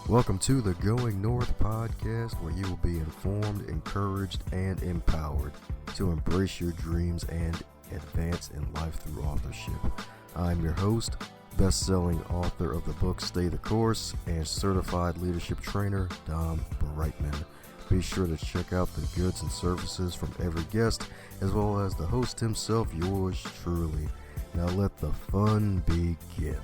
Welcome to the Going North podcast, where you will be informed, encouraged, and empowered to embrace your dreams and advance in life through authorship. I'm your host, best-selling author of the book Stay the Course, and certified leadership trainer, Don Brightman. Be sure to check out the goods and services from every guest, as well as the host himself, yours truly. Now let the fun begin.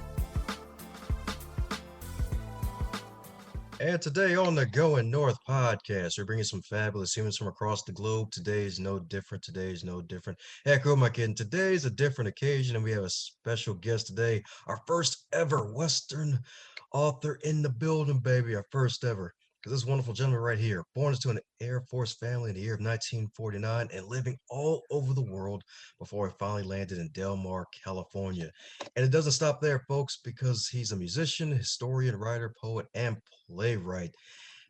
And today on the Going North podcast, we're bringing some fabulous humans from across the globe. Today's no different. Heck, who am I kidding? Today's a different occasion, and we have a special guest today. Our first ever Western author in the building, baby. Our first ever. Because this wonderful gentleman right here, born into an Air Force family in the year of 1949 and living all over the world before he finally landed in Del Mar, California. And it doesn't stop there, folks, because he's a musician, historian, writer, poet, and playwright.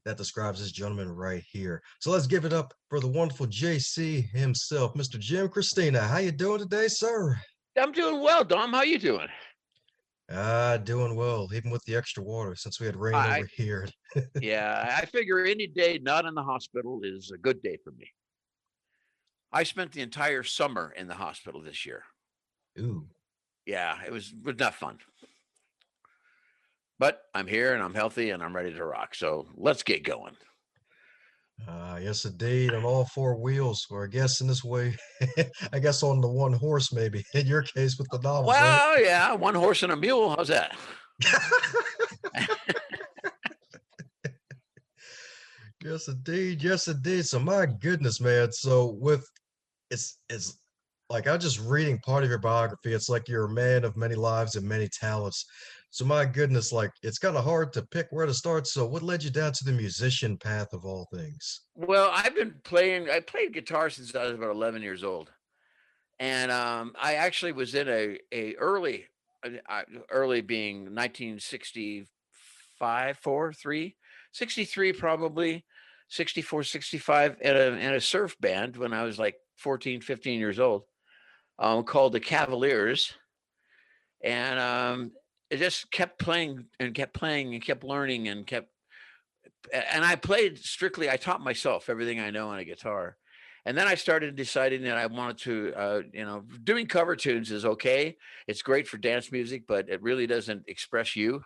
That describes this gentleman right here. So let's give it up for the wonderful JC himself, Mr. Jim Christina. How you doing today, sir? I'm doing well, Dom. How you doing? Doing well, even with the extra water since we had rain I over here. yeah, I figure any day not in the hospital is a good day for me. I spent the entire summer in the hospital this year. Ooh. Yeah, it was not fun. But I'm here and I'm healthy and I'm ready to rock. So let's get going. Yes, indeed, on all four wheels, or I guess in this way, I guess on the one horse, maybe in your case with the novels, right? Well, yeah, one horse and a mule. How's that? Yes, indeed. Yes, indeed. So my goodness, man. So with it's like I'm just reading part of your biography. It's like you're a man of many lives and many talents. So my goodness, like it's kind of hard to pick where to start. So what led you down to the musician path of all things? Well, I played guitar since I was about 11 years old. And I actually was in a early being 1965, 4, 3, 63 probably, 64, 65 in a surf band when I was like 14, 15 years old, called the Cavaliers. And it just kept playing and kept playing and kept learning and I played strictly, I taught myself everything I know on a guitar. And then I started deciding that I wanted to, doing cover tunes is okay. It's great for dance music, but it really doesn't express you.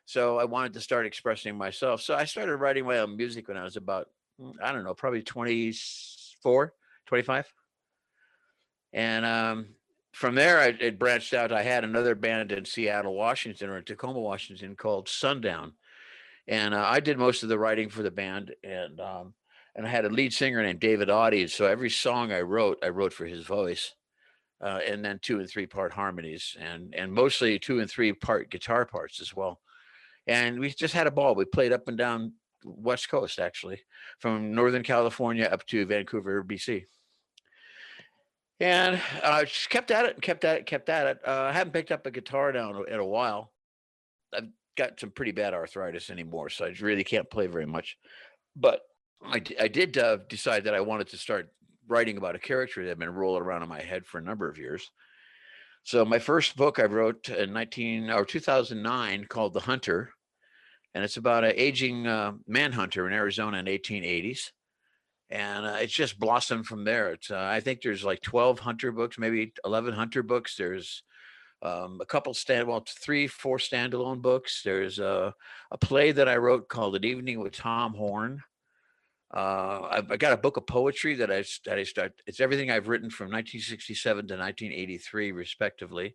So I wanted to start expressing myself. So I started writing my own music when I was about, I don't know, probably 24, 25. And from there, it branched out. I had another band in Seattle, Washington, or in Tacoma, Washington, called Sundown. And I did most of the writing for the band. And I had a lead singer named David Audie. So every song I wrote for his voice, and then 2 and 3 part harmonies, and mostly 2 and 3 part guitar parts as well. And we just had a ball. We played up and down West Coast, actually, from Northern California up to Vancouver, BC. And just kept at it and kept at it. I haven't picked up a guitar now in a while. I've got some pretty bad arthritis anymore, so I really can't play very much. But I did decide that I wanted to start writing about a character that had been rolling around in my head for a number of years. So my first book I wrote in 2009 called The Hunter, and it's about an aging manhunter in Arizona in 1880s. And it's just blossomed from there. It's I think there's like 12 hunter books, maybe 11 hunter books. There's a couple 3, 4 standalone books. There's a play that I wrote called An Evening with Tom Horn. I got a book of poetry that I start. It's everything I've written from 1967 to 1983, respectively.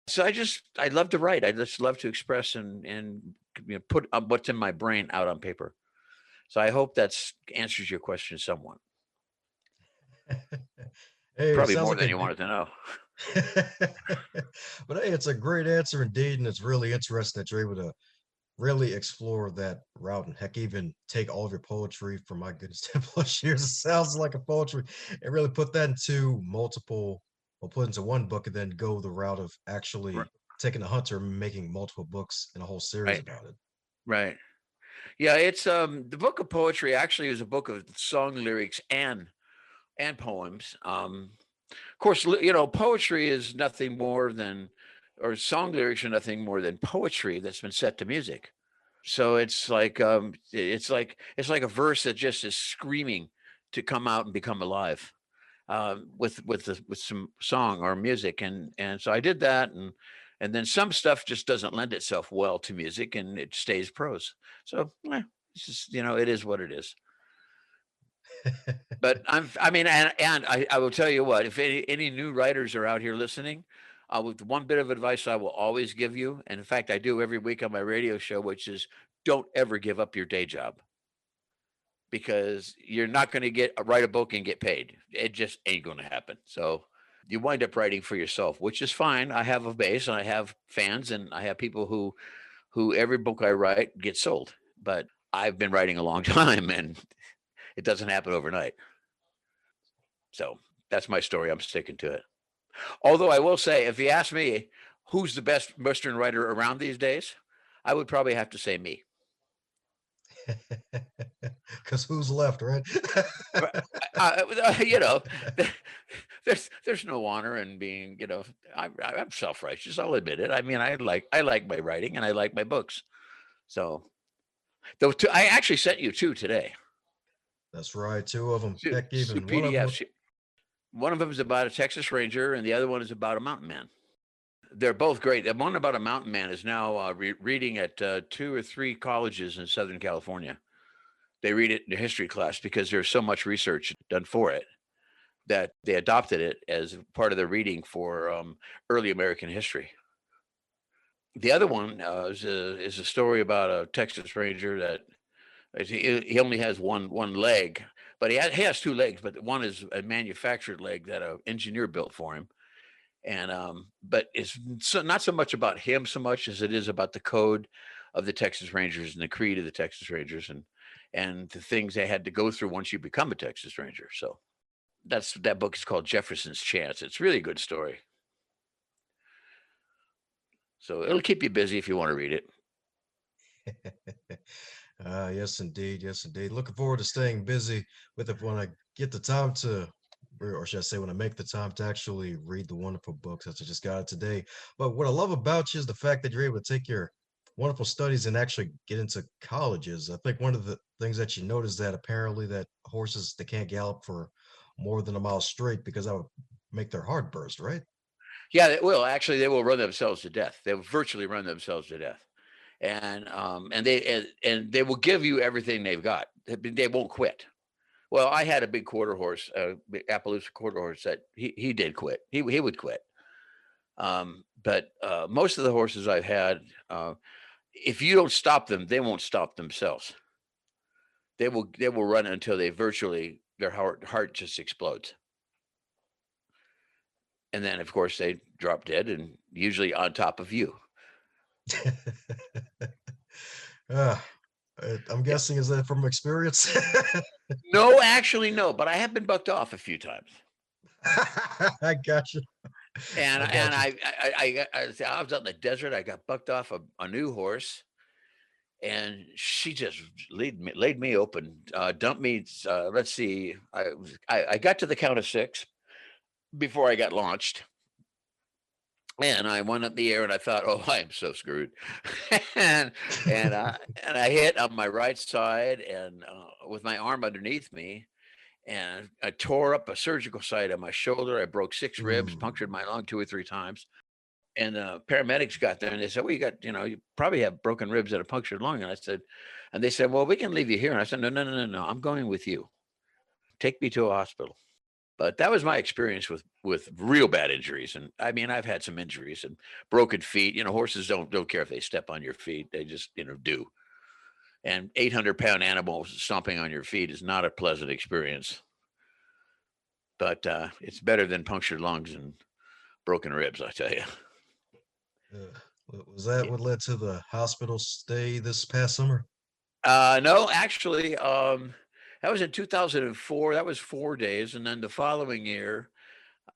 So I love to write. I just love to express and put what's in my brain out on paper. So I hope that answers your question somewhat. Hey, it Probably sounds more like than you wanted to know. But hey, it's a great answer indeed, and it's really interesting that you're able to really explore that route and heck, even take all of your poetry for my goodness, 10 plus years. It sounds like a poetry and really put that into multiple, or put into one book and then go the route of actually taking the hunter and making multiple books and a whole series Right, about it. right. Yeah, it's the book of poetry actually is a book of song lyrics and poems. Of course, poetry is nothing more than, or song lyrics are nothing more than poetry that's been set to music. So it's like a verse that just is screaming to come out and become alive, with some song or music, and so I did that, and then some stuff just doesn't lend itself well to music, and it stays prose. So it's just, it is what it is. But I mean, and I will tell you what, if any new writers are out here listening, with one bit of advice I will always give you, and in fact I do every week on my radio show, which is don't ever give up your day job, because you're not going to write a book and get paid. It just ain't going to happen. So you wind up writing for yourself, which is fine. I have a base and I have fans and I have people who every book I write gets sold. But I've been writing a long time and it doesn't happen overnight. So that's my story. I'm sticking to it. Although I will say, if you ask me who's the best Western writer around these days, I would probably have to say me. Because who's left, right? You know, there's no honor in being, I'm self-righteous. I'll admit it. I mean, I like my writing and I like my books. So those two, I actually sent you two today. That's right, two of them. Two, Heck, two even one of them. PDFs. One of them is about a Texas Ranger, and the other one is about a mountain man. They're both great. The one about a mountain man is now reading at 2 or 3 colleges in Southern California. They read it in a history class because there's so much research done for it that they adopted it as part of their reading for early American history. The other one is a story about a Texas Ranger that he only has one leg, but he has 2 legs, but one is a manufactured leg that an engineer built for him. And but it's not so much about him so much as it is about the code of the Texas Rangers and the creed of the Texas Rangers and the things they had to go through once you become a Texas Ranger. So that book is called Jefferson's Chance. It's really a good story. So it'll keep you busy if you want to read it. Yes, indeed. Yes, indeed. Looking forward to staying busy with it when I get the time to, or should I say, when I make the time to actually read the wonderful books that I just got today. But what I love about you is the fact that you're able to take your wonderful studies and actually get into colleges. I think one of the things that you notice that apparently that horses they can't gallop for more than a mile straight because that would make their heart burst, right? Yeah, they will. Actually, they will run themselves to death. They will virtually run themselves to death. And they will give you everything they've got. They won't quit. Well, I had a big quarter horse, Appaloosa quarter horse that he did quit. He would quit. But most of the horses I've had, if you don't stop them, they won't stop themselves. They will run until their heart just explodes. And then of course they drop dead and usually on top of you. Ah, I'm Yeah. guessing is that from experience? No, actually no, but I have been bucked off a few times. I got you. And I got and you. I was out in the desert. I got bucked off a new horse, and she just laid me open, dumped me. Let's see, I got to the count of 6 before I got launched, and I went up the air, and I thought, oh, I am so screwed, and and I hit on my right side, and with my arm underneath me, and I tore up a surgical site on my shoulder. I broke 6 ribs, Ooh. punctured my lung 2 or 3 times. And paramedics got there and they said, well, you probably have broken ribs and a punctured lung. And they said, well, we can leave you here. And I said, no, no, no, no, no. I'm going with you. Take me to a hospital. But that was my experience with real bad injuries. And I mean, I've had some injuries and broken feet. Horses don't care if they step on your feet. They just, do. And 800-pound animals stomping on your feet is not a pleasant experience. But it's better than punctured lungs and broken ribs, I tell you. Was that what led to the hospital stay this past summer? No, actually, that was in 2004. That was 4 days, and then the following year,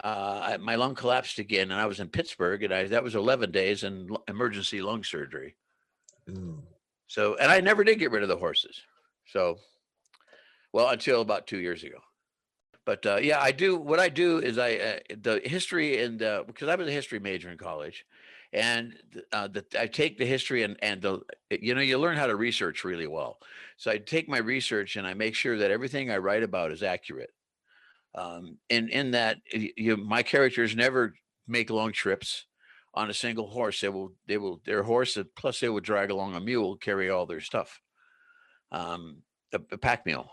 my lung collapsed again, and I was in Pittsburgh, and that was 11 days in emergency lung surgery. Ooh. So, and I never did get rid of the horses. So, well, until about 2 years ago. But yeah, I do. What I do is the history and because I was a history major in college, And I take the history and you learn how to research really well. So I take my research and I make sure that everything I write about is accurate. In that my characters never make long trips on a single horse. Their horse, plus they would drag along a mule, carry all their stuff, a pack mule.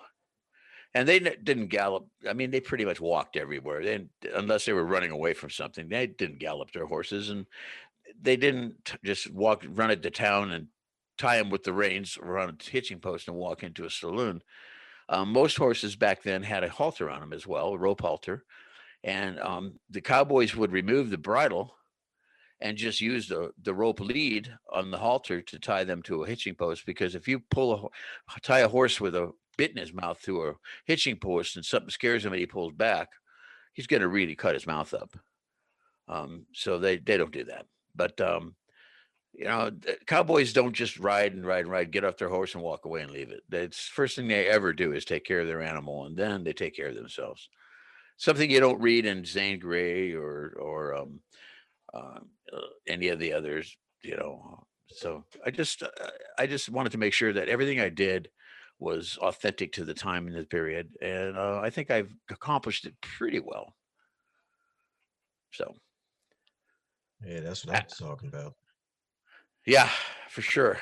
And they didn't gallop. I mean, they pretty much walked everywhere. Unless they were running away from something, they didn't gallop their horses, and they didn't just run it to town and tie them with the reins around a hitching post and walk into a saloon. Most horses back then had a halter on them as well, a rope halter, and the cowboys would remove the bridle and just use the rope lead on the halter to tie them to a hitching post. Because if you tie a horse with a bit in his mouth to a hitching post and something scares him and he pulls back, he's going to really cut his mouth up. So they don't do that. But cowboys don't just ride and ride and ride, get off their horse and walk away and leave it. That's first thing they ever do is take care of their animal, and then they take care of themselves. Something you don't read in Zane Grey or any of the others, So I just wanted to make sure that everything I did was authentic to the time and the period, and I think I've accomplished it pretty well. So Yeah, that's what uh, I'm talking about. yeah, for sure.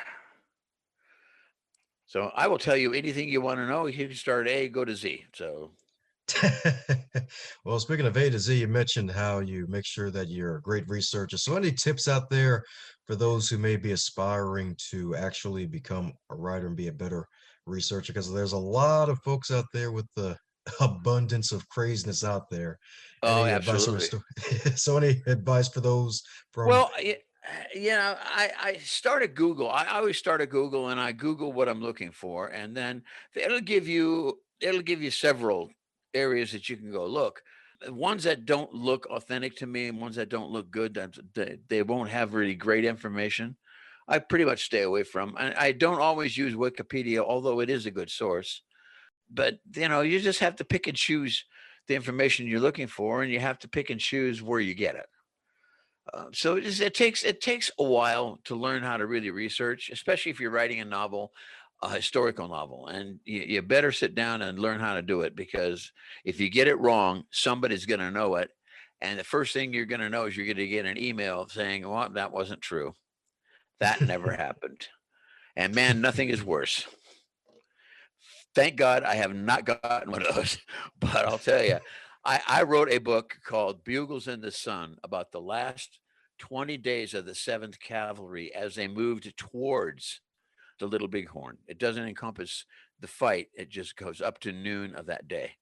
So I will tell you anything you want to know. You can start A, go to Z. So Well, speaking of A to Z, you mentioned how you make sure that you're a great researcher. So, any tips out there for those who may be aspiring to actually become a writer and be a better researcher? Because there's a lot of folks out there with the abundance of craziness out there. oh, Any advice on absolutely. so any advice for those from Well, I started Google. I always start at Google and I Google what I'm looking for, and then it'll give you several areas that you can go look. Ones that don't look authentic to me and ones that don't look good, that they won't have really great information. I pretty much stay away from. I don't always use Wikipedia, although it is a good source. But you just have to pick and choose the information you're looking for, and you have to pick and choose where you get it. So it takes a while to learn how to really research, especially if you're writing a novel, a historical novel, and you better sit down and learn how to do it, because if you get it wrong, somebody's going to know it, and the first thing you're going to know is you're going to get an email saying, "Well, that wasn't true. That never happened." And man, nothing is worse. Thank God I have not gotten one of those, but I'll tell you, I wrote a book called Bugles in the Sun about the last 20 days of the 7th Cavalry as they moved towards the Little Bighorn. It doesn't encompass the fight, it just goes up to noon of that day.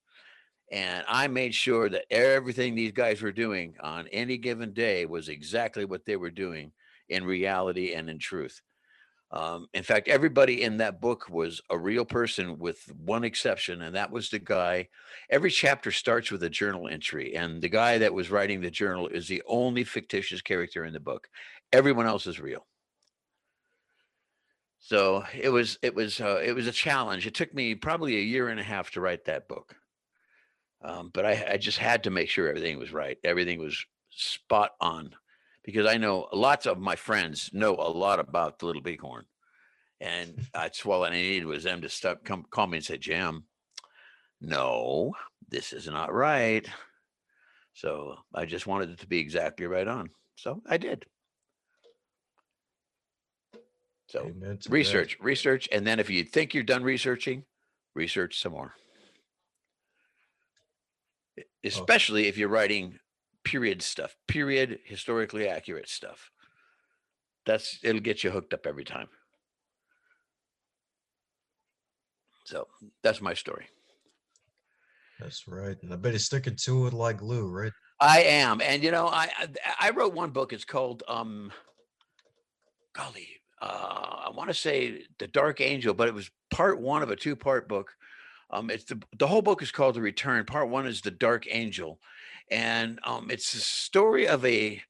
And I made sure that everything these guys were doing on any given day was exactly what they were doing in reality and in truth. In fact, everybody in that book was a real person with one exception, and that was the guy. Every chapter starts with a journal entry, and the guy that was writing the journal is the only fictitious character in the book. Everyone else is real. So it was a challenge. It took me probably a year and a half to write that book, but I just had to make sure everything was right. Everything was spot on, because I know lots of my friends know a lot about the Little Bighorn. And that's all I needed was them to call me and say, "Jim, no, this is not right." So I just wanted it to be exactly right on. So I did. So amen to that? research. And then if you think you're done researching, research some more, Oh, especially if you're writing period stuff, period, historically accurate stuff. It'll get you hooked up every time. So that's my story. that's right. And I bet he's sticking to it like glue, right? I am. And I wrote one book. It's called golly, I want to say The Dark Angel, but it was part one of a two-part book. It's the whole book is called The Return. Part one is The Dark Angel, and it's the story of a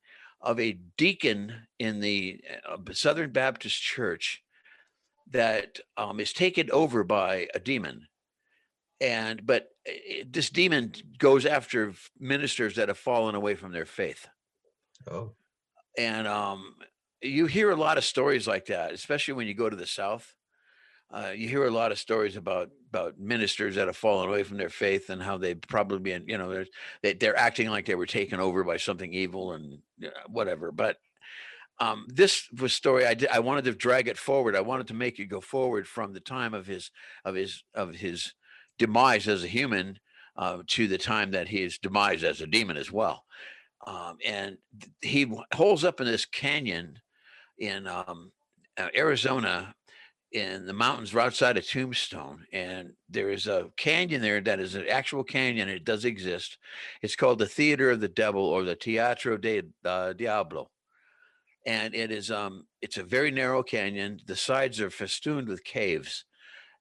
deacon in the Southern Baptist Church that is taken over by a demon. But this demon goes after ministers that have fallen away from their faith. Oh, And you hear a lot of stories like that, especially when you go to the South. You hear a lot of stories about ministers that have fallen away from their faith and how they've probably been, they're acting like they were taken over by something evil and whatever. But this was story I wanted to drag it forward. I wanted to make it go forward from the time of his demise as a human to the time that his demise as a demon as well. And he holds up in this canyon in Arizona, in the mountains right outside of Tombstone, and there is a canyon there that is an actual canyon. It does exist. It's called the Theater of the Devil, or the Teatro de Diablo, and it's a very narrow canyon. The sides are festooned with caves,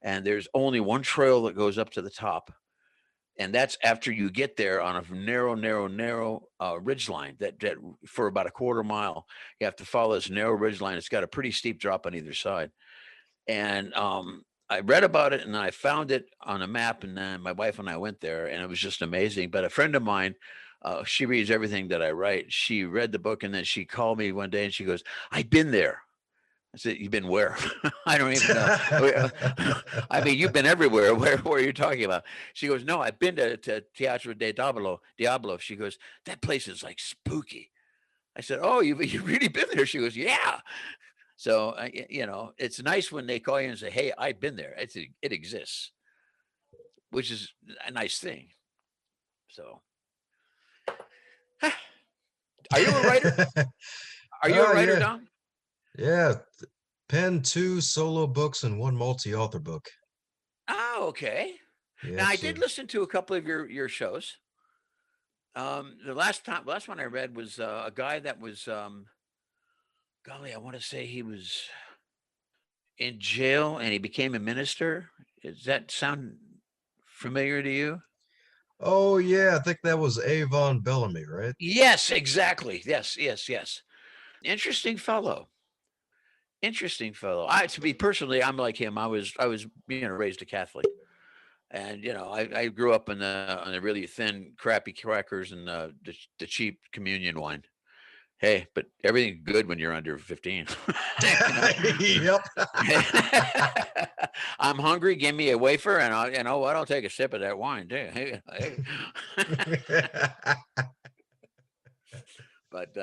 and there's only one trail that goes up to the top, and that's after you get there on a narrow ridge line that for about a quarter mile you have to follow this narrow ridge line. It's got a pretty steep drop on either side, and I read about it and I found it on a map, and then my wife and I went there, and it was just amazing. But a friend of mine, she reads everything that I write. She read the book, and then she called me one day and she goes, "I've been there." I said, "You've been where?" I don't even know. I mean, you've been everywhere. Where are you talking about? She goes, "No, I've been to Teatro de Diablo. She goes, "That place is like spooky." I said, "Oh, you've really been there?" She goes, "Yeah." So, it's nice when they call you and say, "Hey, I've been there." It exists, which is a nice thing. So, are you a writer? Are you a Oh writer, yeah, Don? yeah. Penned 2 solo books and 1 multi-author book. Oh, okay. Now Yep. I did So, listen to a couple of your shows. Last one I read was a guy that was, golly, I want to say he was in jail and he became a minister. Does that sound familiar to you? oh yeah, I think that was Avon Bellamy, right? Yes, exactly. Yes, yes, yes. Interesting fellow. Interesting fellow. To be personally, I'm like him. I was raised a Catholic, and I grew up on the really thin, crappy crackers and the cheap communion wine. Hey, but everything's good when you're under 15. you know. Yep. I'm hungry. Give me a wafer, and you know what? I'll take a sip of that wine too. Hey. But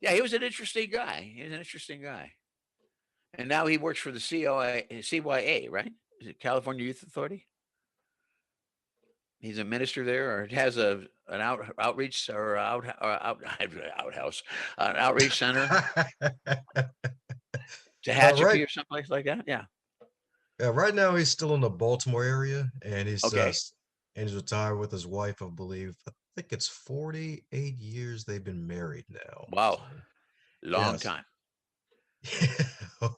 yeah, he was an interesting guy. He was an interesting guy, and now he works for the CYA, right? Is it California Youth Authority? He's a minister there, or has an outreach or outhouse, an outreach center, Right. Tehachapi or someplace like that. Yeah. Right now he's still in the Baltimore area, and Okay. he's retired with his wife, I believe. I think it's 48 years they've been married now. Wow. So Long yes. time.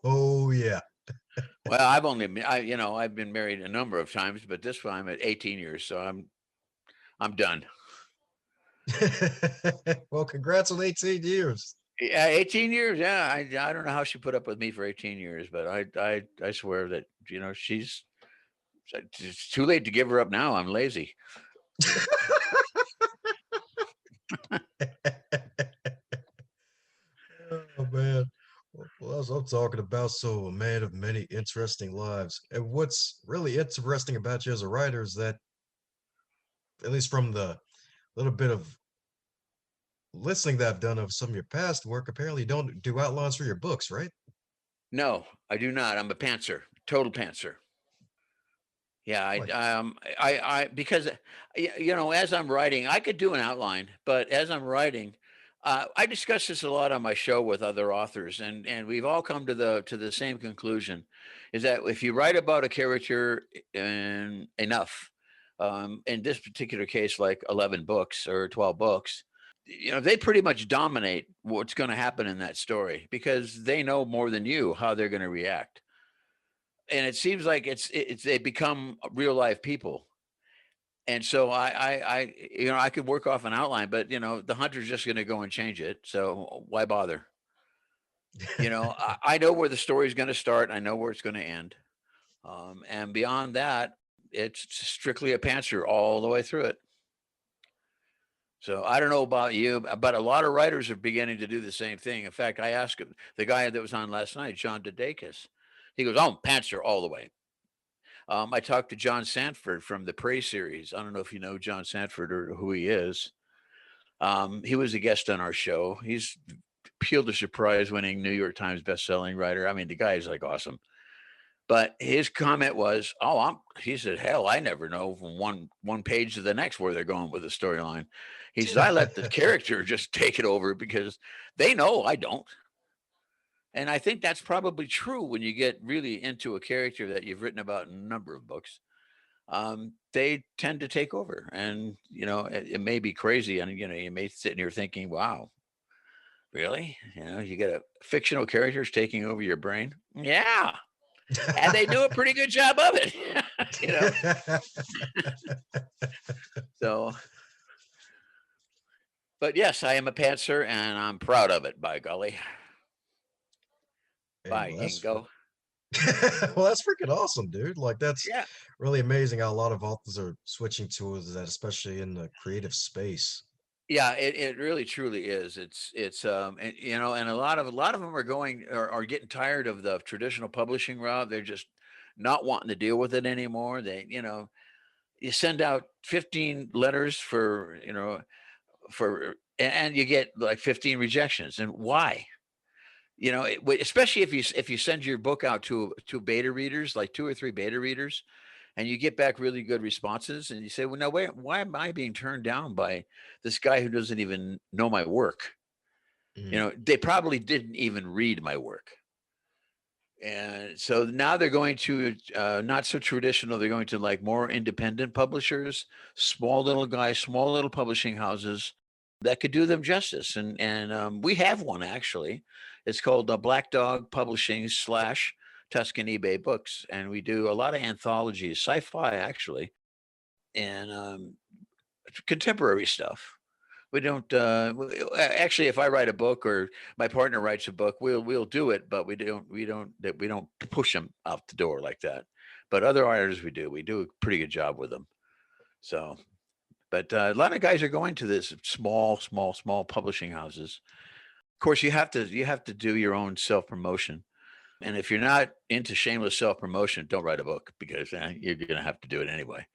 Oh yeah. Well, I've been married a number of times, but this one I'm at 18 years, so I'm done. Well, congrats on 18 years. Yeah, 18 years. Yeah, I don't know how she put up with me for 18 years, but I swear that it's too late to give her up now. I'm lazy. Oh man. Well, that's what I'm talking about. So, a man of many interesting lives. And what's really interesting about you as a writer is that, at least from the little bit of listening that I've done of some of your past work, apparently you don't do outlines for your books, right? No, I do not. I'm a pantser, total pantser. Yeah, Like, because as I'm writing, I could do an outline, but as I'm writing, I discuss this a lot on my show with other authors, and we've all come to the same conclusion, is that if you write about a character and enough, in this particular case, like 11 books or 12 books, they pretty much dominate what's going to happen in that story because they know more than you how they're going to react, and it seems like it's they become real life people. And so I could work off an outline, but the hunter's just going to go and change it. So why bother? I know where the story's going to start. I know where it's going to end. And beyond that, it's strictly a pantser all the way through it. So I don't know about you, but a lot of writers are beginning to do the same thing. In fact, I asked the guy that was on last night, John Dudakis. He goes, "Oh, pantser all the way." I talked to John Sanford from the Prey series. I don't know if you know John Sanford or who he is. He was a guest on our show. He's Pulitzer Prize winning New York Times best-selling writer. I mean, the guy is like awesome. But his comment was, "Oh, he said, hell, I never know from one page to the next where they're going with the storyline." He says, "I let the character just take it over because they know I don't." And I think that's probably true when you get really into a character that you've written about in a number of books. They tend to take over, and it may be crazy, and you may sit here thinking, "Wow, really? You get a fictional characters taking over your brain?" Yeah, and they do a pretty good job of it. you know. So, but yes, I am a pantser, and I'm proud of it. By golly, Hey, by well, that's Ingo. well, that's freaking awesome, dude. Like that's Yeah, really amazing how a lot of authors are switching towards that, especially in the creative space. yeah, it really truly is. And, and a lot of them are getting tired of the traditional publishing route. They're just not wanting to deal with it anymore. You send out 15 letters and you get like 15 rejections. And why? Especially if you send your book out to beta readers, like 2 or 3 beta readers, and you get back really good responses, and you say, "Well, now why am I being turned down by this guy who doesn't even know my work?" Mhm. They probably didn't even read my work. And so now they're going to not so traditional. They're going to like more independent publishers, small little guys, small little publishing houses that could do them justice. And we have one actually. It's called Black Dog Publishing slash Tuscany Bay Books, and we do a lot of anthologies, sci-fi actually, and contemporary stuff. We don't actually, if I write a book or my partner writes a book, we'll do it, but we don't push them out the door like that. But other artists we do a pretty good job with them. So, but a lot of guys are going to this small publishing houses. Of course, you have to do your own self promotion. And if you're not into shameless self promotion, don't write a book because you're going to have to do it anyway.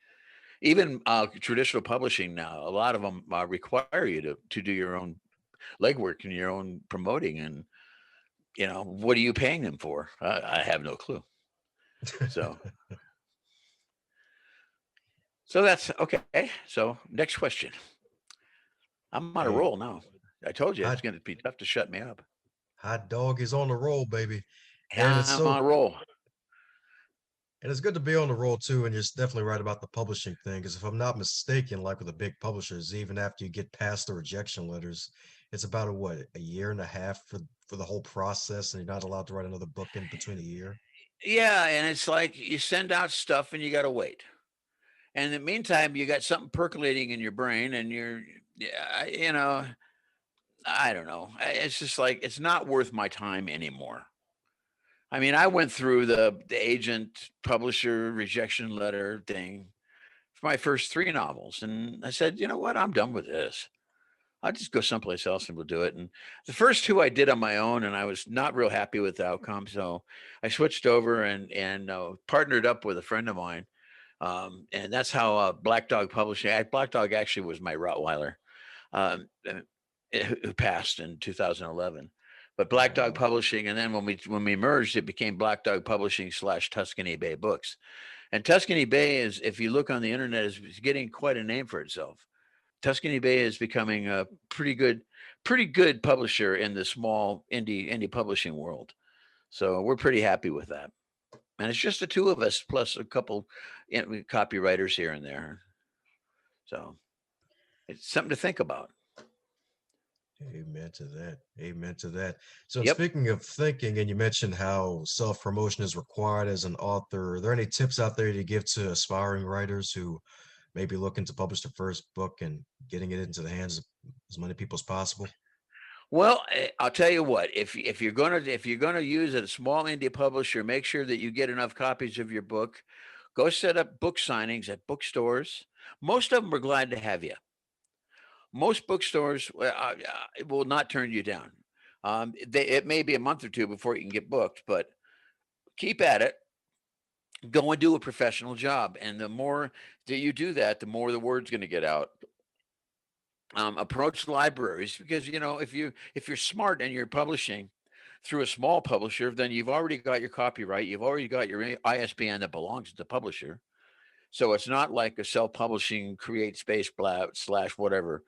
Even traditional publishing now, a lot of them require you to do your own legwork and your own promoting. And what are you paying them for? I have no clue. So, so that's okay. So next question. I'm on a Hey, roll now. I told you it's hot going to be tough to shut me up. hot dog is on the roll, baby. And it's I'm on so a roll. and it's good to be on the roll too. And you're definitely right about the publishing thing. Because if I'm not mistaken, like with the big publishers, even after you get past the rejection letters, it's about a year and a half for the whole process, and you're not allowed to write another book in between a year. Yeah, and it's like you send out stuff and you got to wait. And in the meantime, you got something percolating in your brain, and yeah, I don't know. It's just like it's not worth my time anymore. I mean, I went through the agent publisher rejection letter thing for my first 3 novels, and I said, you know what, I'm done with this. I'll just go someplace else and we'll do it. And the first 2 I did on my own, and I was not real happy with the outcome, so I switched over and partnered up with a friend of mine, and that's how Black Dog Publishing. Black Dog actually was my Rottweiler, who passed in 2011. But Black Dog Oh, Publishing, and then when we merged, it became Black Dog Publishing slash Tuscany Bay Books. And Tuscany Bay is, if you look on the internet, is getting quite a name for itself. Tuscany Bay is becoming a pretty good publisher in the small indie publishing world. So we're pretty happy with that. And it's just the 2 of us plus a couple copywriters here and there. So it's something to think about. amen to that. Amen to that. So, Yep. speaking of thinking, and you mentioned how self-promotion is required as an author, are there any tips out there to give to aspiring writers who may be looking to publish their first book and getting it into the hands of as many people as possible? Well, I'll tell you what. If you're gonna use a small indie publisher, make sure that you get enough copies of your book. Go set up book signings at bookstores. Most of them are glad to have you. Most bookstores will not turn you down. It may be a month or two before you can get booked, but keep at it. Go and do a professional job, and the more that you do that, the more the word's going to get out. Approach libraries, because if you're smart and you're publishing through a small publisher, then you've already got your copyright, you've already got your ISBN that belongs to the publisher. So it's not like a self-publishing create space blah slash whatever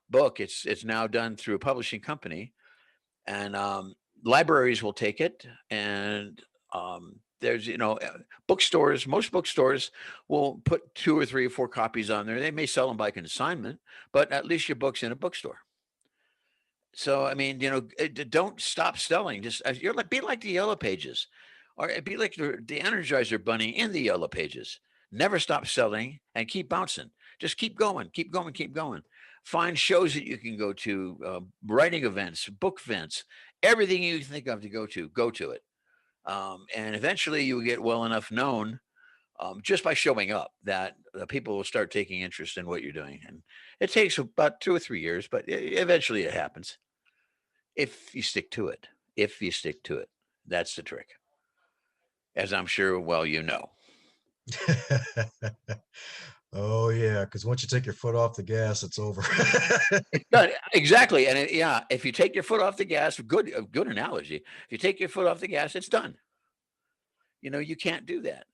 book. It's now done through a publishing company, and libraries will take it. And there's bookstores. Most bookstores will put 2 or 3 or 4 copies on there. They may sell them by consignment, but at least your book's in a bookstore. So I mean, don't stop selling. Just be like the Yellow Pages, or be like the Energizer Bunny in the Yellow Pages. Never stop selling and keep bouncing. Just keep going, keep going, keep going. Find shows that you can go to, writing events, book events, everything you can think of to go to it. And eventually you will get well enough known, just by showing up, that people will start taking interest in what you're doing. And it takes about 2 or 3 years, but eventually it happens if you stick to it. If you stick to it, that's the trick, as I'm sure well you know. Oh yeah, because once you take your foot off the gas, it's over. It's done exactly, and yeah, if you take your foot off the gas, good a good analogy. If you take your foot off the gas, it's done. You can't do that.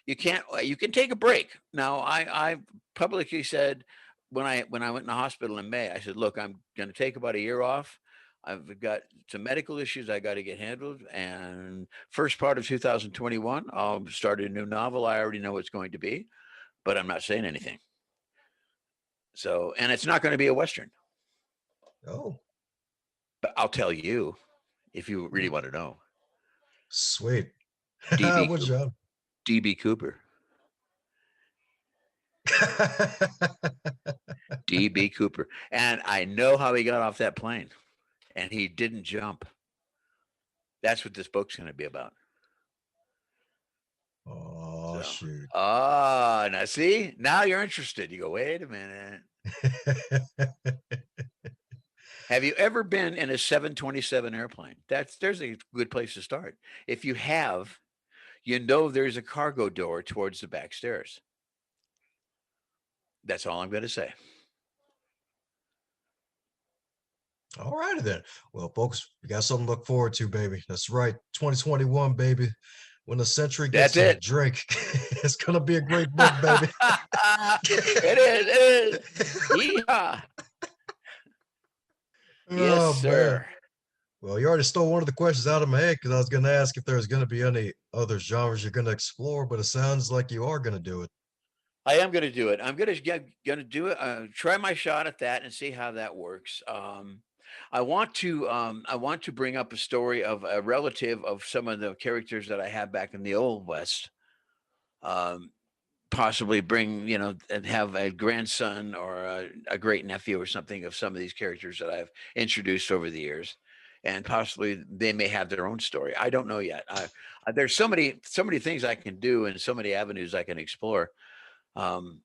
You can't. You can take a break. Now, I publicly said, when I went in the hospital in May, I said, look, I'm going to take about a year off. I've got some medical issues I got to get handled, and first part of 2021, I'll start a new novel. I already know what it's going to be, but I'm not saying anything. So, and it's not going to be a Western, Oh, but I'll tell you if you really mm, want to know. sweet. DB What Cooper. job? DB Cooper. DB Cooper. And I know how he got off that plane, and he didn't jump. That's what this book's going to be about. Oh So, shoot. now see, now you're interested. You go, wait a minute. Have you ever been in a 727 airplane? There's a good place to start. If you have, there's a cargo door towards the back stairs. That's all I'm going to say. All righty then. Well, folks, we got something to look forward to, baby. That's right. 2021, baby. When the century gets That's to it. Drake, it's gonna be a great book, baby. It is. It is. Yeehaw. Yes, Oh man. sir. Well, you already stole one of the questions out of my head because I was gonna ask if there's gonna be any other genres you're gonna explore, but it sounds like you are gonna do it. I am going to do it. I'm going to do it. Try my shot at that and see how that works. I want to bring up a story of a relative of some of the characters that I had back in the old West. Um, Possibly bring, and have a grandson or a great nephew or something of some of these characters that I've introduced over the years, and possibly they may have their own story. I don't know yet. There's so many things I can do and so many avenues I can explore. Um,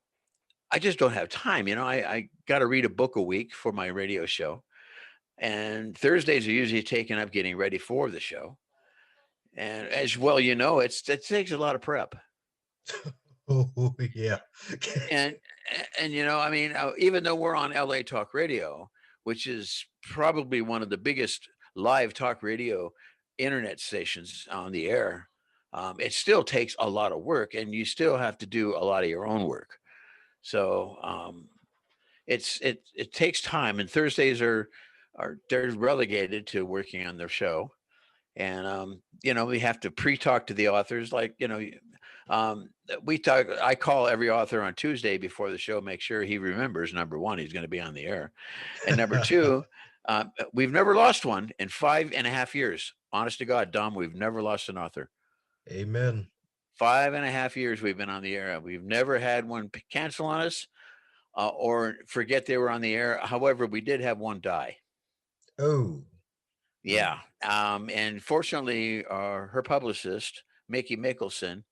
I just don't have time. I got to read a book a week for my radio show, and Thursdays are usually taken up getting ready for the show. And as well, it takes a lot of prep. Oh yeah. And I mean, even though we're on LA Talk Radio, which is probably one of the biggest live talk radio internet stations on the air, it still takes a lot of work, and you still have to do a lot of your own work. So it takes time, and Thursdays are they're relegated to working on their show. And we have to pre-talk to the authors, like um, we talk. I call every author on Tuesday before the show, make sure he remembers, number one, he's going to be on the air, and number two, we've never lost one in 5.5 years. Honest to God, Dom, we've never lost an author. Amen. 5.5 years we've been on the air. We've never had one cancel on us, or forget they were on the air. However, we did have one die. Oh. Yeah. And fortunately, her publicist, Mickey Mickelson,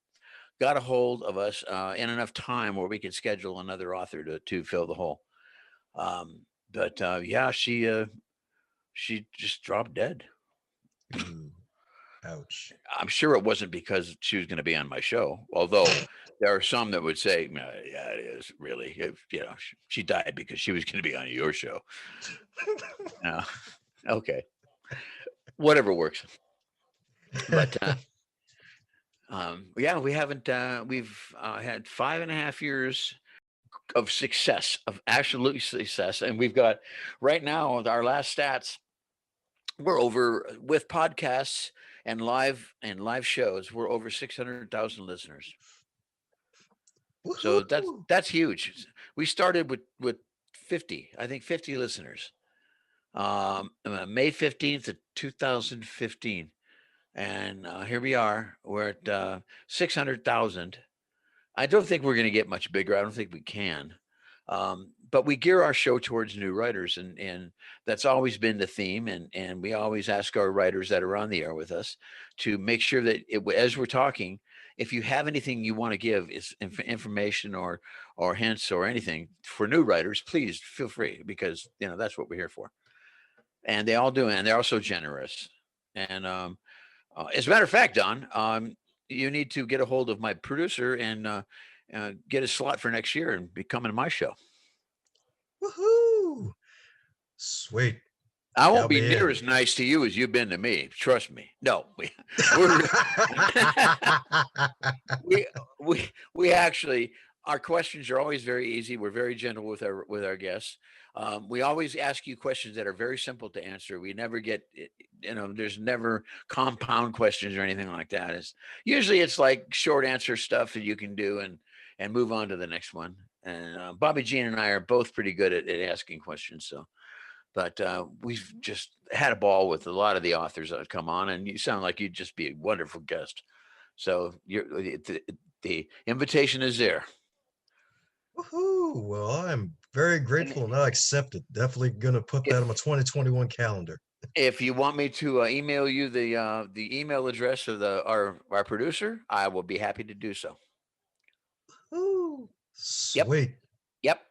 got a hold of us in enough time where we could schedule another author to fill the hole. Um, But yeah, she just dropped dead. Ooh, ouch. I'm sure it wasn't because she was going to be on my show, although there are some that would say, "Yeah, it is really." If, she died because she was going to be on your show. Uh, okay, whatever works. But yeah, we haven't. We've had 5.5 years of success, of absolute success, and we've got right now with our last stats, we're over with podcasts and live shows. We're over 600,000 listeners. So Woohoo! that's huge. We started with 50, I think 50 listeners. May 15th of 2015. And here we are. We're at 600,000. I don't think we're going to get much bigger. I don't think we can. But we gear our show towards new writers, and that's always been the theme. And we always ask our writers that are on the air with us to make sure that as we're talking, if you have anything you want to give, is information or hints or anything for new writers, please feel free, because that's what we're here for. And they all do, and they're also generous. And as a matter of fact, Don, you need to get a hold of my producer and get a slot for next year and be coming to my show. Woohoo! Sweet. I won't Count be me near in. as nice to you as you've been to me. Trust me. No, we're we we actually, our questions are always very easy. We're very gentle with our guests. We always ask you questions that are very simple to answer. We never get, there's never compound questions or anything like that. It's like short answer stuff that you can do and move on to the next one. And Bobby Jean and I are both pretty good at asking questions. So, but we've just had a ball with a lot of the authors that have come on, and you sound like you'd just be a wonderful guest. So the invitation is there. Woohoo! Well, I'm very And grateful and I accept it. Definitely gonna put that on my if 2021 calendar. if you want me to email you the email address of our producer, I will be happy to do so. Ooh, Yep, sweet. yep.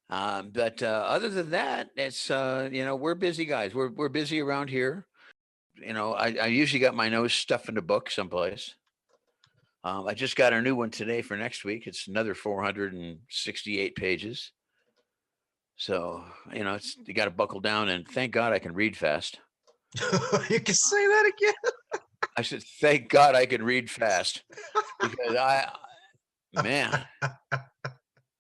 But other than that, it's we're busy guys. We're busy around here. I usually got my nose stuffed in a book someplace. I just got a new one today for next week. It's another 468 pages. So, you got to buckle down, and thank God I can read fast. You can say that again. I said, thank God I can read fast, because man,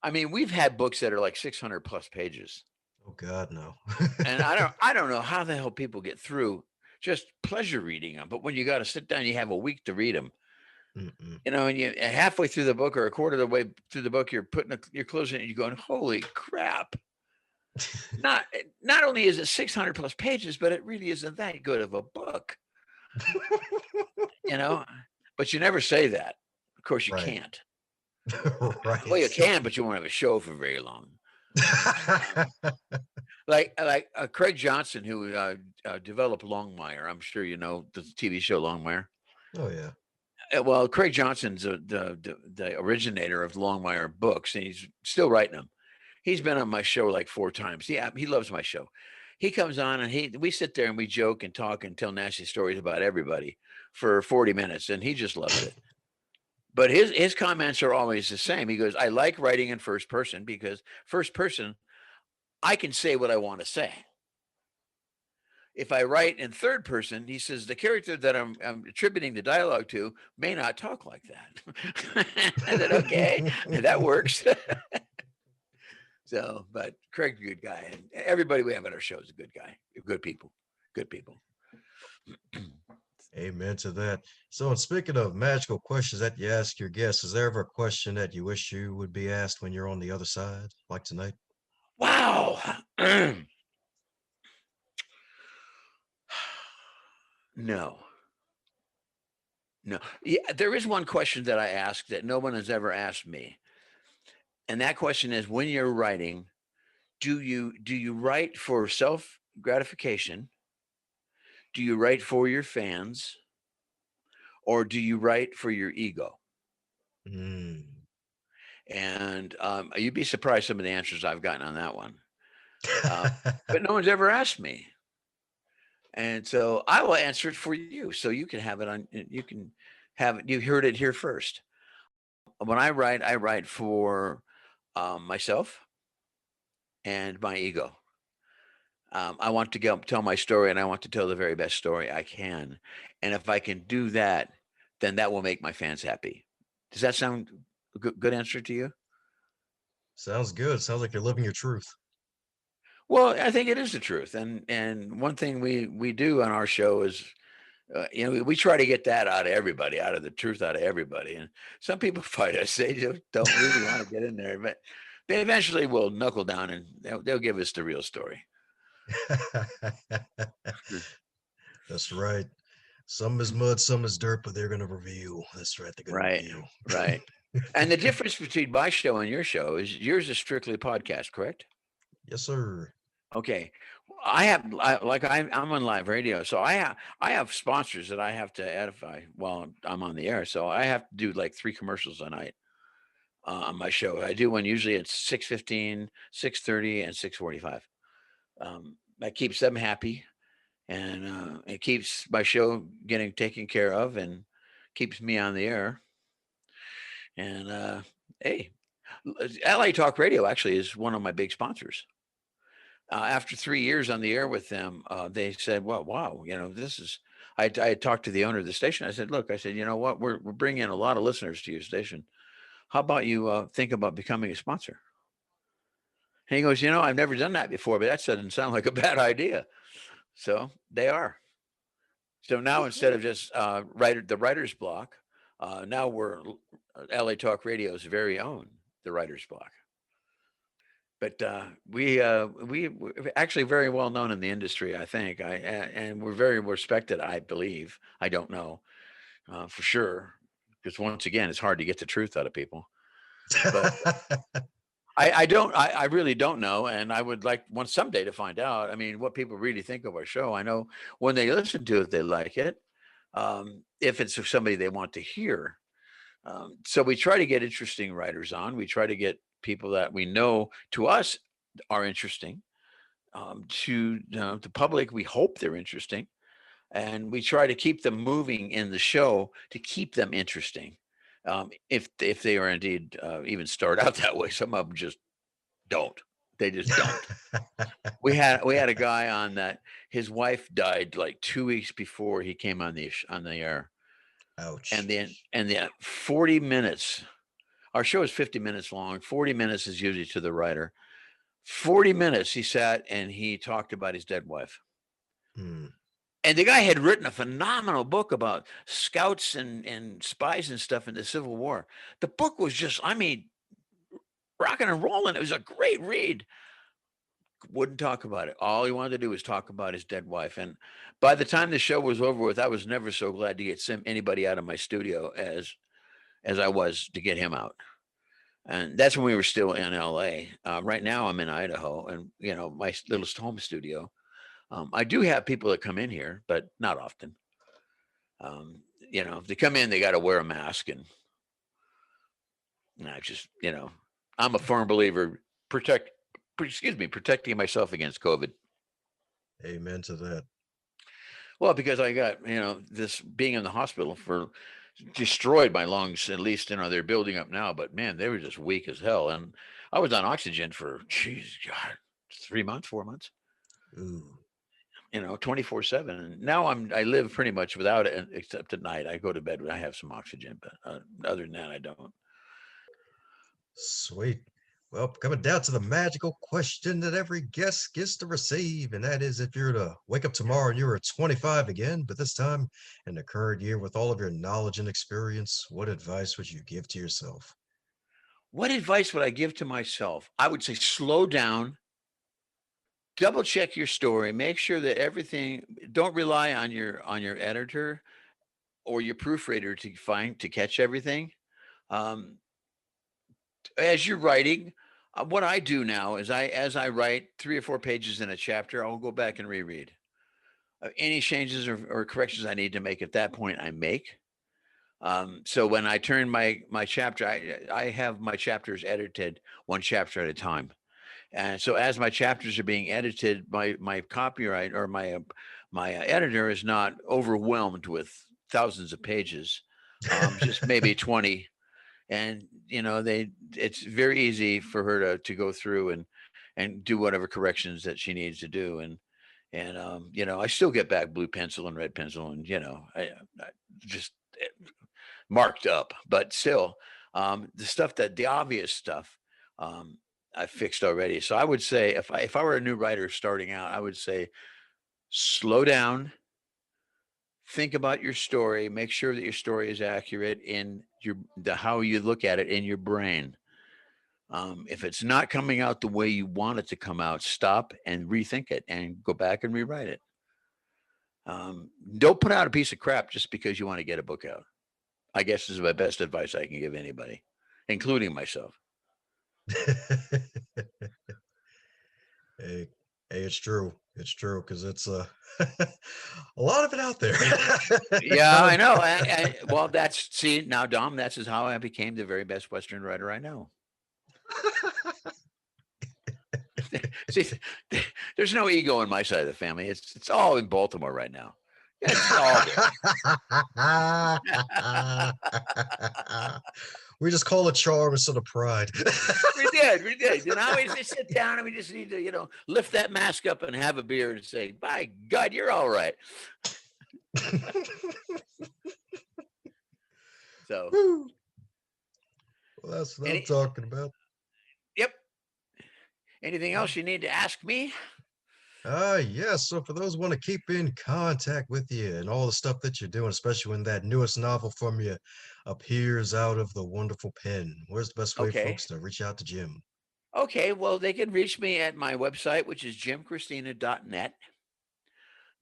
I mean, we've had books that are like 600 plus pages, Oh God, no. and I don't know how the hell people get through just pleasure reading them. But when you got to sit down, you have a week to read them. Mm-mm. And you halfway through the book or a quarter of the way through the book, you're closing it, and you're going, holy crap. Not only is it 600 plus pages, but it really isn't that good of a book, you know. But you never say that. Of course, you Right. can't. Well, you Right. can, but you won't have a show for very long. Like Craig Johnson, who developed Longmire. I'm sure you know the TV show Longmire. Oh yeah. Well, Craig Johnson's the originator of Longmire books, and he's still writing them. He's been on my show like 4 times. Yeah, he loves my show. He comes on and we sit there and we joke and talk and tell nasty stories about everybody for 40 minutes, and he just loves it. But his comments are always the same. He goes, I like writing in first person, because first person, I can say what I want to say. If I write in third person, he says, the character that I'm attributing the dialogue to may not talk like that. I said, okay, that works. So, but Craig's a good guy, and everybody we have at our show is a good guy. Good people, good people. Amen to that. So, and speaking of magical questions that you ask your guests, is there ever a question that you wish you would be asked when you're on the other side, like tonight? Wow. No, no. Yeah, there is one question that I ask that no one has ever asked me, and that question is: when you're writing, do you write for self gratification? Do you write for your fans, or do you write for your ego? Mm. And you'd be surprised some of the answers I've gotten on that one. uh, but no one's ever asked me. And so I will answer it for you, so you can have it on. You can have it. You heard it here first. When I write for myself and my ego. I want to tell my story, and I want to tell the very best story I can. And if I can do that, then that will make my fans happy. Does that sound a good answer to you? Sounds good. Sounds like you're living your truth. Well, I think it is the truth. And one thing we do on our show is, we try to get that out of everybody, out of the truth out of everybody. And some people fight us; they just don't really want to get in there, but they eventually will knuckle down and they'll give us the real story. That's right. Some is mud, some is dirt, but they're gonna reveal. That's right, they're gonna Right, reveal. right. And the difference between my show and your show is yours is strictly podcast, correct? Yes, sir. Okay. I'm on live radio, so I have sponsors that I have to edify while I'm on the air. So I have to do like 3 commercials a night on my show. I do one usually at 6:15, 6:30, and 6:45. That keeps them happy, and it keeps my show getting taken care of, and keeps me on the air. And hey, LA Talk Radio actually is one of my big sponsors. After 3 years on the air with them, they said, "Well, wow, this is." I had talked to the owner of the station. I said, "Look, I said, you know what? We're bringing in a lot of listeners to your station. How about you think about becoming a sponsor?" And he goes, "I've never done that before, but that doesn't sound like a bad idea." So they are. So now instead of just the writer's block, now we're LA Talk Radio's very own the writer's block. But we're actually very well known in the industry, I think. And we're very respected, I believe. I don't know for sure, because once again, it's hard to get the truth out of people. But I really don't know, and I would like one someday to find out. I mean, what people really think of our show. I know when they listen to it, they like it. If it's somebody they want to hear, so we try to get interesting writers on. We try to get people that we know to us are interesting. To the public, we hope they're interesting, and we try to keep them moving in the show to keep them interesting. If they are indeed even start out that way, some of them just don't. They just don't. We had a guy on that his wife died like 2 weeks before he came on the air, Ouch. and then 40 minutes. Our show is 50 minutes long. 40 minutes is usually to the writer. 40 minutes he sat and he talked about his dead wife. Hmm. And the guy had written a phenomenal book about scouts and spies and stuff in the Civil War. The book was just, I mean, rocking and rolling. It was a great read. Wouldn't talk about it. All he wanted to do was talk about his dead wife. And by the time the show was over with, I was never so glad to get anybody out of my studio as I was to get him out. And that's when we were still in LA. Right now, I'm in Idaho, and my little home studio. I do have people that come in here, but not often. If they come in, they got to wear a mask, and I just, I'm a firm believer protecting myself against COVID. Amen to that. Well, because I got this being in the hospital for destroyed my lungs. At least they're building up now, but man, they were just weak as hell, and I was on oxygen for God, 3 months, 4 months. Ooh. 24/7. And now I live pretty much without it, except at night. I go to bed when I have some oxygen, but other than that, I don't. Sweet. Well, coming down to the magical question that every guest gets to receive, and that is if you're to wake up tomorrow and you were 25 again, but this time in the current year with all of your knowledge and experience, what advice would you give to yourself? What advice would I give to myself? I would say slow down, double check your story, make sure that everything. Don't rely on your editor or your proofreader to catch everything. Um, as you're writing, what I do now is as I write 3 or 4 pages in a chapter, I'll go back and reread. Any changes or corrections I need to make at that point, I make. So when I turn my chapter, I have my chapters edited one chapter at a time. And so as my chapters are being edited, my copyright or my editor is not overwhelmed with thousands of pages, just maybe 20. And it's very easy for her to go through and do whatever corrections that she needs to do. And I still get back blue pencil and red pencil, and I just marked up, but still, the obvious stuff, I fixed already. So I would say, if I were a new writer starting out, I would say slow down, think about your story, make sure that your story is accurate in how you look at it in your brain. If it's not coming out the way you want it to come out, stop and rethink it and go back and rewrite it. Don't put out a piece of crap just because you want to get a book out. I guess is my best advice I can give anybody, including myself. Hey, hey, it's true. It's true because it's a lot of it out there. Yeah, I know. Well, now, Dom, that's is how I became the very best Western writer I know. See, there's no ego on my side of the family. It's all in Baltimore right now. It's all there. We just call it charm instead of pride. We did. We sit down and we just need to, lift that mask up and have a beer and say, "By God, you're all right." So, well, that's what I'm talking about. Yep. Anything else you need to ask me? Yes. So for those who want to keep in contact with you and all the stuff that you're doing, especially when that newest novel from you appears out of the wonderful pen, where's the best way for Okay. folks to reach out to Jim? Okay. Well, they can reach me at my website, which is jimchristina.net.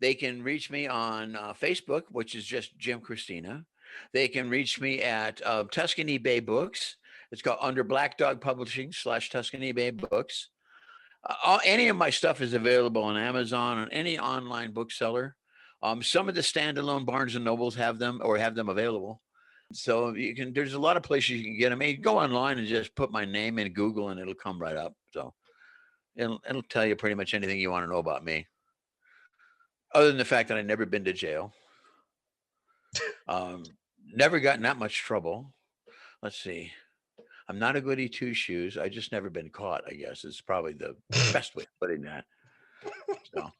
They can reach me on Facebook, which is just Jim Christina. They can reach me at Tuscany Bay Books. It's called under Black Dog Publishing / Tuscany Bay Books. Any of my stuff is available on Amazon and any online bookseller. Some of the standalone Barnes and Nobles have them available. So there's a lot of places you can get them. I mean, go online and just put my name in Google and it'll come right up. So it'll tell you pretty much anything you want to know about me. Other than the fact that I've never been to jail. Never gotten that much trouble. Let's see. I'm not a goody two shoes. I just never been caught, I guess is probably the best way of putting that. So.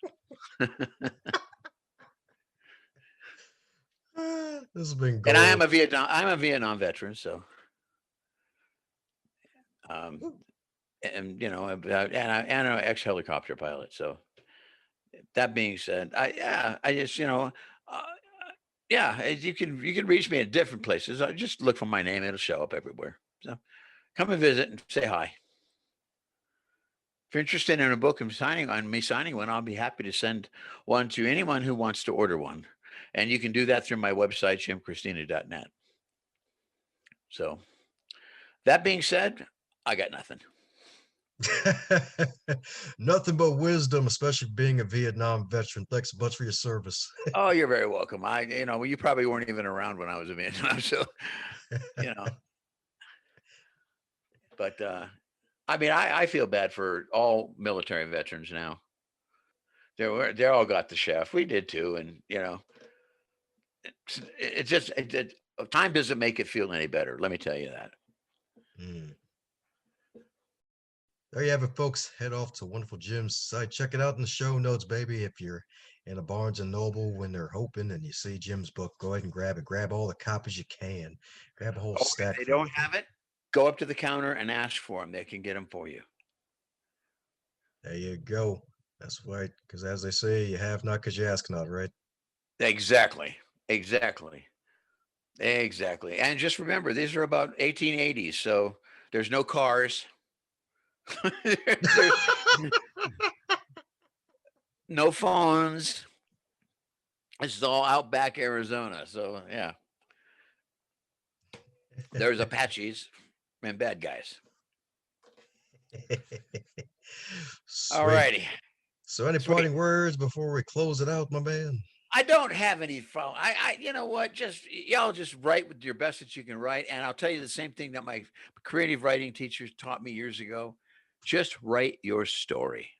This has been And I'm gold. a Vietnam veteran, so and and an ex-helicopter pilot. So that being said, I just you can reach me at different places. I just look for my name; it'll show up everywhere. So come and visit and say hi. If you're interested in a book and signing one, I'll be happy to send one to anyone who wants to order one. And you can do that through my website, jimchristina.net. So that being said, I got nothing. Nothing but wisdom, especially being a Vietnam veteran. Thanks a bunch for your service. Oh, you're very welcome. You probably weren't even around when I was in Vietnam, so But I mean, I feel bad for all military veterans now. They all got the shaft. We did too, and time doesn't make it feel any better. Let me tell you that. There you have it, folks. Head off to Wonderful Jim's site. Check it out in the show notes, baby. If you're in a Barnes and Noble when they're open and you see Jim's book, go ahead and grab it. Grab all the copies you can. Grab a whole stack. If they don't have it, go up to the counter and ask for them. They can get them for you. There you go. That's right. Because as they say, you have not because you ask not, right? Exactly. And just remember, these are about 1880s, so there's no cars. No phones. This is all outback Arizona. So yeah. There's Apaches and bad guys. All righty. So any parting words before we close it out, my man? I don't have any phone. You know what? Y'all just write with your best that you can write. And I'll tell you the same thing that my creative writing teachers taught me years ago. Just write your story.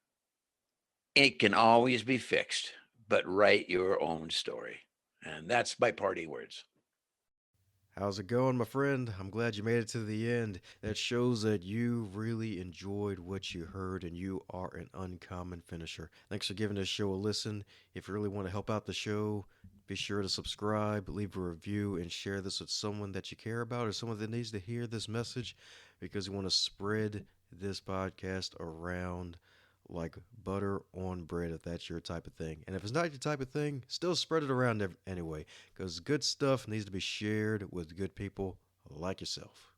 It can always be fixed, but write your own story. And that's my party words. How's it going, my friend? I'm glad you made it to the end. That shows that you really enjoyed what you heard and you are an uncommon finisher. Thanks for giving this show a listen. If you really want to help out the show, be sure to subscribe, leave a review, and share this with someone that you care about or someone that needs to hear this message because we want to spread this podcast around like butter on bread if that's your type of thing. And if it's not your type of thing, still spread it around anyway because good stuff needs to be shared with good people like yourself.